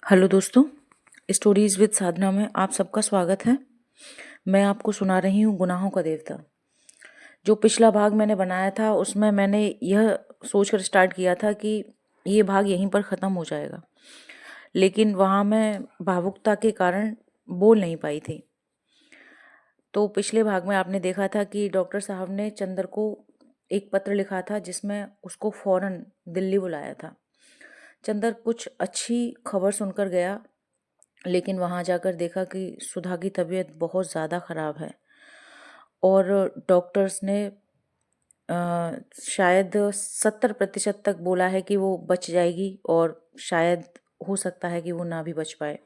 Hello दोस्तों, stories with साधना में आप सबका स्वागत है। मैं आपको सुना रही हूँ गुनाहों का देवता। जो पिछला भाग मैंने बनाया था उसमें मैंने यह सोचकर स्टार्ट किया था कि ये भाग यहीं पर ख़त्म हो जाएगा, लेकिन वहाँ मैं भावुकता के कारण बोल नहीं पाई थी। तो पिछले भाग में आपने देखा था कि डॉक्टर साहब ने चंदर को एक पत्र लिखा था जिसमें उसको फ़ौरन दिल्ली बुलाया था। चंदर कुछ अच्छी खबर सुनकर गया, लेकिन वहाँ जाकर देखा कि सुधा की तबीयत बहुत ज़्यादा ख़राब है और डॉक्टर्स ने शायद 70% तक बोला है कि वो बच जाएगी और शायद हो सकता है कि वो ना भी बच पाए।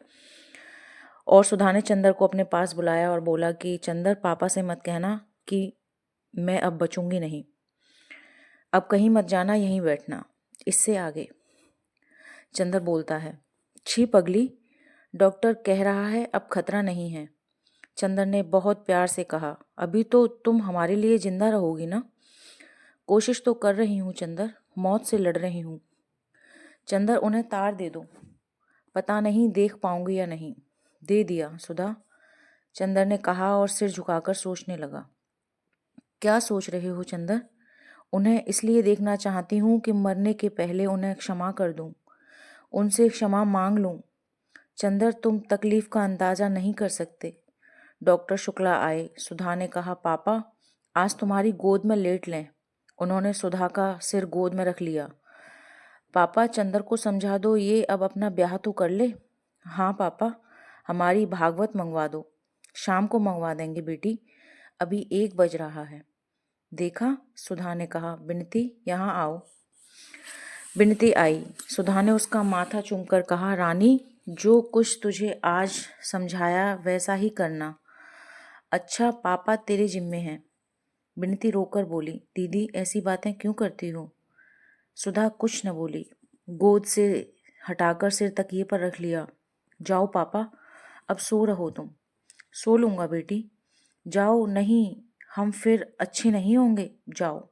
और सुधा ने चंदर को अपने पास बुलाया और बोला कि चंदर, पापा से मत कहना कि मैं अब बचूंगी नहीं, अब कहीं मत जाना, यहीं बैठना, इससे आगे। चंदर बोलता है, छी पगली, डॉक्टर कह रहा है अब खतरा नहीं है। चंदर ने बहुत प्यार से कहा, अभी तो तुम हमारे लिए जिंदा रहोगी ना? कोशिश तो कर रही हूँ चंदर, मौत से लड़ रही हूँ। चंदर, उन्हें तार दे दो, पता नहीं देख पाऊंगी या नहीं। दे दिया सुधा, चंदर ने कहा और सिर झुकाकर सोचने लगा। क्या सोच रहे हो चंदर? उन्हें इसलिए देखना चाहती हूँ कि मरने के पहले उन्हें क्षमा कर दूँ, उनसे क्षमा मांग लूँ। चंदर, तुम तकलीफ का अंदाजा नहीं कर सकते। डॉक्टर शुक्ला आए। सुधा ने कहा, पापा आज तुम्हारी गोद में लेट लें। उन्होंने सुधा का सिर गोद में रख लिया। पापा, चंदर को समझा दो ये अब अपना ब्याह तो कर ले। हाँ पापा, हमारी भागवत मंगवा दो। शाम को मंगवा देंगे बेटी, अभी 1 बज रहा है। देखा, सुधा ने कहा, बिनती यहाँ आओ। बिनती आई। सुधा ने उसका माथा चूमकर कहा, रानी, जो कुछ तुझे आज समझाया वैसा ही करना। अच्छा पापा तेरे जिम्मे हैं। बिनती रोकर बोली, दीदी ऐसी बातें क्यों करती हो? सुधा कुछ न बोली, गोद से हटाकर सिर तकिए पर रख लिया। जाओ पापा, अब सो रहो तुम। सो लूँगा बेटी। जाओ, नहीं हम फिर अच्छे नहीं होंगे, जाओ।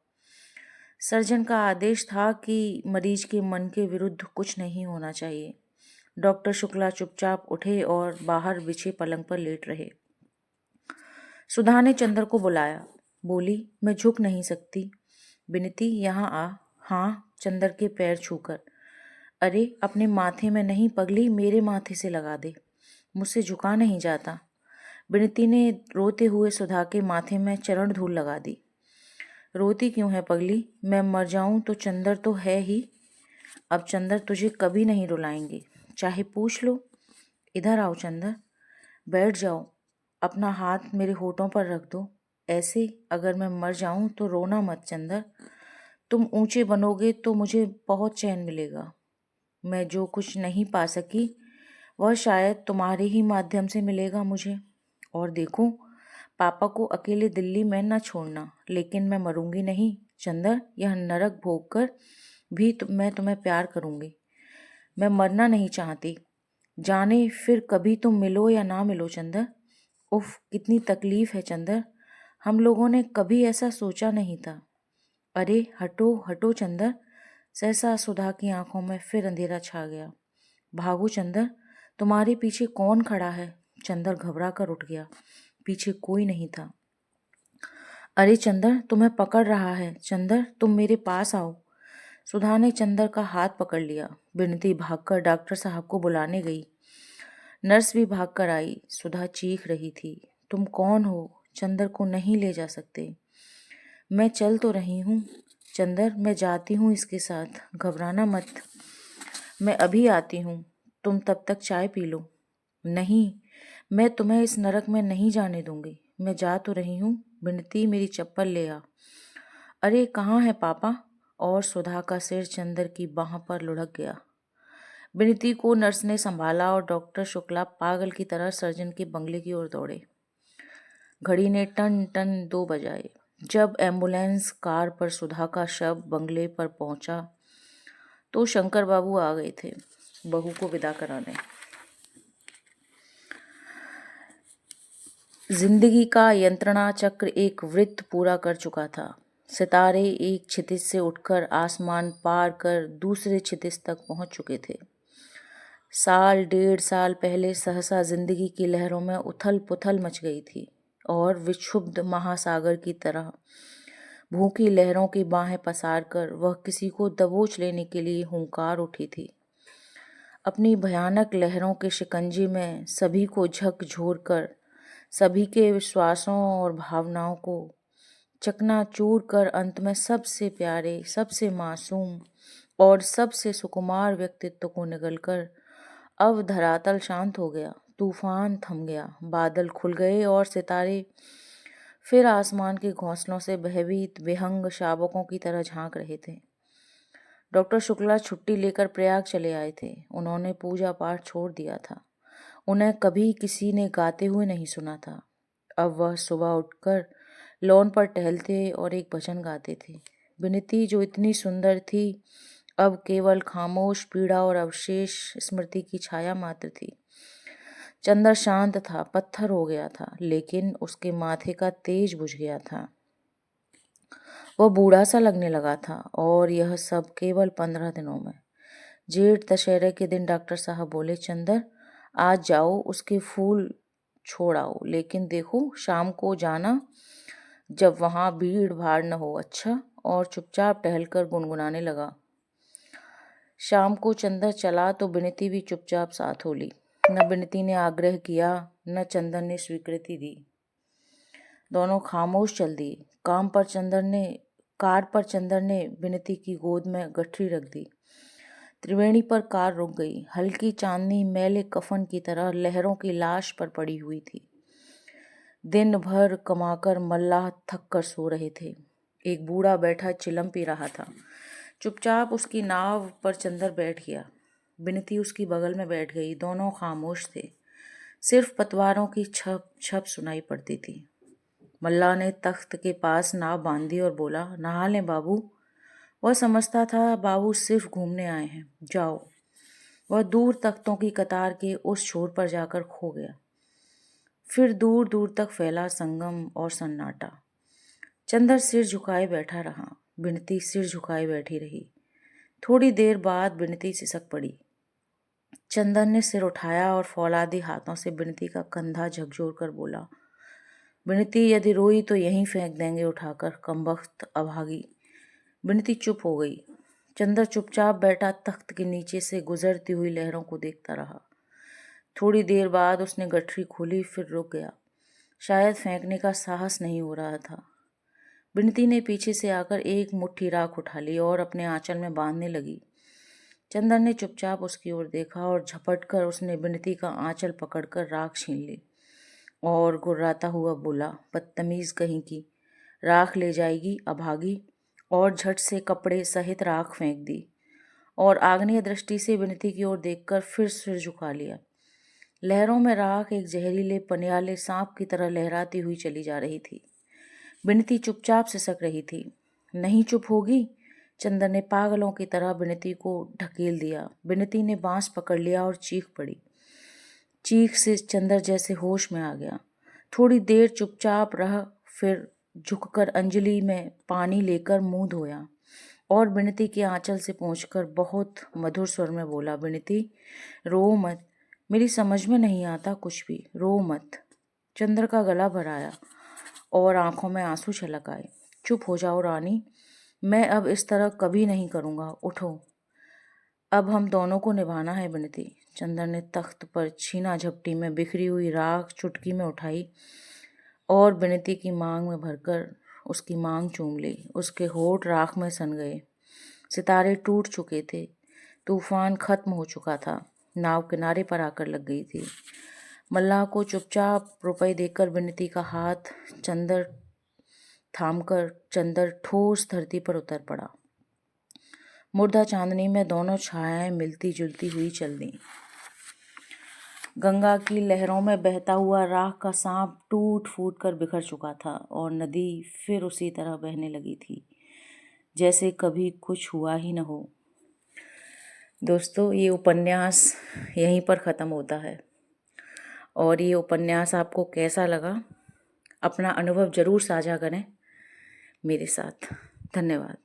सर्जन का आदेश था कि मरीज के मन के विरुद्ध कुछ नहीं होना चाहिए। डॉक्टर शुक्ला चुपचाप उठे और बाहर बिछे पलंग पर लेट रहे। सुधा ने चंदर को बुलाया, बोली, मैं झुक नहीं सकती। बिनती यहाँ आ। हाँ, चंदर के पैर छूकर। अरे अपने माथे में नहीं पगली, मेरे माथे से लगा दे, मुझसे झुका नहीं जाता। बिनती ने रोते हुए सुधा के माथे में चरण धूल लगा दी। रोती क्यों है पगली? मैं मर जाऊं तो चंदर तो है ही। अब चंदर तुझे कभी नहीं रुलाएंगे, चाहे पूछ लो। इधर आओ चंदर, बैठ जाओ, अपना हाथ मेरे होठों पर रख दो। ऐसे अगर मैं मर जाऊं तो रोना मत चंदर। तुम ऊंचे बनोगे तो मुझे बहुत चैन मिलेगा। मैं जो कुछ नहीं पा सकी वह शायद तुम्हारे ही माध्यम से मिलेगा मुझे। और देखो, पापा को अकेले दिल्ली में न छोड़ना, लेकिन मैं मरूंगी नहीं चंदर। यह नरक भोग कर भी मैं तुम्हें प्यार करूंगी। मैं मरना नहीं चाहती, जाने फिर कभी तुम मिलो या ना मिलो चंदर। उफ, कितनी तकलीफ है चंदर, हम लोगों ने कभी ऐसा सोचा नहीं था। अरे हटो हटो चंदर। सहसा सुधा की आंखों में फिर अंधेरा छा गया। भागो चंदर, तुम्हारे पीछे कौन खड़ा है? चंदर घबरा कर उठ गया। पीछे कोई नहीं था। अरे चंदर, तुम्हें पकड़ रहा है। चंदर, तुम मेरे पास आओ। सुधा ने चंदर का हाथ पकड़ लिया। बिनती भागकर डॉक्टर साहब को बुलाने गई। नर्स भी भागकर आई। सुधा चीख रही थी, तुम कौन हो? चंदर को नहीं ले जा सकते। मैं चल तो रही हूँ चंदर, मैं जाती हूँ इसके साथ, घबराना मत। मैं अभी आती हूँ, तुम तब तक चाय पी लो। नहीं, मैं तुम्हें इस नरक में नहीं जाने दूंगी। मैं जा तो रही हूँ। बिनती, मेरी चप्पल ले आ। अरे कहाँ है पापा? और सुधा का सिर चंदर की बाह पर लुढ़क गया। बिनती को नर्स ने संभाला और डॉक्टर शुक्ला पागल की तरह सर्जन के बंगले की ओर दौड़े। घड़ी ने टन टन 2 बजाए। जब एम्बुलेंस कार पर सुधा का शव बंगले पर पहुंचा तो शंकर बाबू आ गए थे बहू को विदा कराने। जिंदगी का यंत्रणा चक्र एक वृत्त पूरा कर चुका था। सितारे एक क्षितिज से उठकर आसमान पार कर दूसरे क्षितिज तक पहुंच चुके थे। साल 1.5 साल पहले सहसा जिंदगी की लहरों में उथल पुथल मच गई थी और विक्षुब्ध महासागर की तरह भूखी लहरों की बाहें पसार कर वह किसी को दबोच लेने के लिए हुंकार उठी थी। अपनी भयानक लहरों के शिकंजे में सभी को झकझोर कर सभी के विश्वासों और भावनाओं को चकनाचूर कर अंत में सबसे प्यारे, सबसे मासूम और सबसे सुकुमार व्यक्तित्व को निगलकर अब धरातल शांत हो गया, तूफान थम गया, बादल खुल गए और सितारे फिर आसमान के घोंसलों से भयभीत विहंग शावकों की तरह झांक रहे थे। डॉक्टर शुक्ला छुट्टी लेकर प्रयाग चले आए थे। उन्होंने पूजा पाठ छोड़ दिया था। उन्हें कभी किसी ने गाते हुए नहीं सुना था। अब वह सुबह उठकर लॉन पर टहलते और एक भजन गाते थे। विनती जो इतनी सुंदर थी अब केवल खामोश पीड़ा और अवशेष स्मृति की छाया मात्र थी। चंदर शांत था, पत्थर हो गया था, लेकिन उसके माथे का तेज बुझ गया था। वह बूढ़ा सा लगने लगा था और यह सब केवल 15 दिनों में। जेठ दशहरे के दिन डॉक्टर साहब बोले, चंदर आज जाओ उसके फूल छोड़ आओ, लेकिन देखो शाम को जाना जब वहां भीड़ भाड़ न हो। अच्छा। और चुपचाप टहलकर गुनगुनाने लगा। शाम को चंदर चला तो बिनती भी चुपचाप साथ हो ली। न बिनती ने आग्रह किया, न चंदर ने स्वीकृति दी। दोनों खामोश चल दिए। कार पर चंदर ने बिनती की गोद में गठरी रख दी। त्रिवेणी पर कार रुक गई। हल्की चांदनी मैले कफन की तरह लहरों की लाश पर पड़ी हुई थी। दिन भर कमाकर मल्लाह थक कर सो रहे थे। एक बूढ़ा बैठा चिलम पी रहा था। चुपचाप उसकी नाव पर चंदर बैठ गया। बिनती उसकी बगल में बैठ गई। दोनों खामोश थे। सिर्फ पतवारों की छप छप सुनाई पड़ती थी। मल्लाह ने तख्त के पास नाव बांधी और बोला, नहा लें बाबू। वह समझता था बाबू सिर्फ घूमने आए हैं, जाओ। वह दूर तख्तों की कतार के उस छोर पर जाकर खो गया। फिर दूर दूर तक फैला संगम और सन्नाटा। चंदर सिर झुकाए बैठा रहा। बिनती सिर झुकाए बैठी रही। थोड़ी देर बाद बिनती सिसक पड़ी। चंदर ने सिर उठाया और फौलादी हाथों से बिनती का कंधा झकझोर कर बोला, बिनती यदि रोई तो यहीं फेंक देंगे उठाकर, कमबख्त अभागी। बिनती चुप हो गई। चंदर चुपचाप बैठा तख्त के नीचे से गुजरती हुई लहरों को देखता रहा। थोड़ी देर बाद उसने गठरी खोली, फिर रुक गया। शायद फेंकने का साहस नहीं हो रहा था। बिनती ने पीछे से आकर एक मुट्ठी राख उठा ली और अपने आंचल में बांधने लगी। चंदर ने चुपचाप उसकी ओर देखा और झपटकर उसने बिनती का आंचल पकड़कर राख छीन ली और गुर्राता हुआ बोला, बदतमीज कहीं की, राख ले जाएगी अभागी। और झट से कपड़े सहित राख फेंक दी और आग्नेय दृष्टि से बिनती की ओर देखकर फिर सिर झुका लिया। लहरों में राख एक जहरीले पनियाले सांप की तरह लहराती हुई चली जा रही थी। बिनती चुपचाप सिसक रही थी। नहीं चुप होगी? चंदर ने पागलों की तरह बिनती को ढकेल दिया। बिनती ने बांस पकड़ लिया और चीख पड़ी। चीख से चंदर जैसे होश में आ गया। थोड़ी देर चुपचाप रह, फिर झुककर अंजलि में पानी लेकर मुंह धोया और बिनती के आंचल से पहुंचकर बहुत मधुर स्वर में बोला, बिनती रो मत, मेरी समझ में नहीं आता कुछ भी, रो मत। चंद्र का गला भराया और आंखों में आंसू छलक आए। चुप हो जाओ रानी, मैं अब इस तरह कभी नहीं करूँगा, उठो, अब हम दोनों को निभाना है बिनती। चंदर ने तख्त पर छीना झपटी में बिखरी हुई राख चुटकी में उठाई और बिनती की मांग में भरकर उसकी मांग चूम ली। उसके होठ राख में सन गए। सितारे टूट चुके थे। तूफान खत्म हो चुका था। नाव किनारे पर आकर लग गई थी। मल्लाह को चुपचाप रुपए देकर बिनती का हाथ चंदर थामकर चंदर ठोस धरती पर उतर पड़ा। मुर्दा चांदनी में दोनों छायाएं मिलती जुलती हुई चल दी। गंगा की लहरों में बहता हुआ राख का सांप टूट फूट कर बिखर चुका था और नदी फिर उसी तरह बहने लगी थी जैसे कभी कुछ हुआ ही न हो। दोस्तों, ये उपन्यास यहीं पर ख़त्म होता है और ये उपन्यास आपको कैसा लगा, अपना अनुभव ज़रूर साझा करें मेरे साथ। धन्यवाद।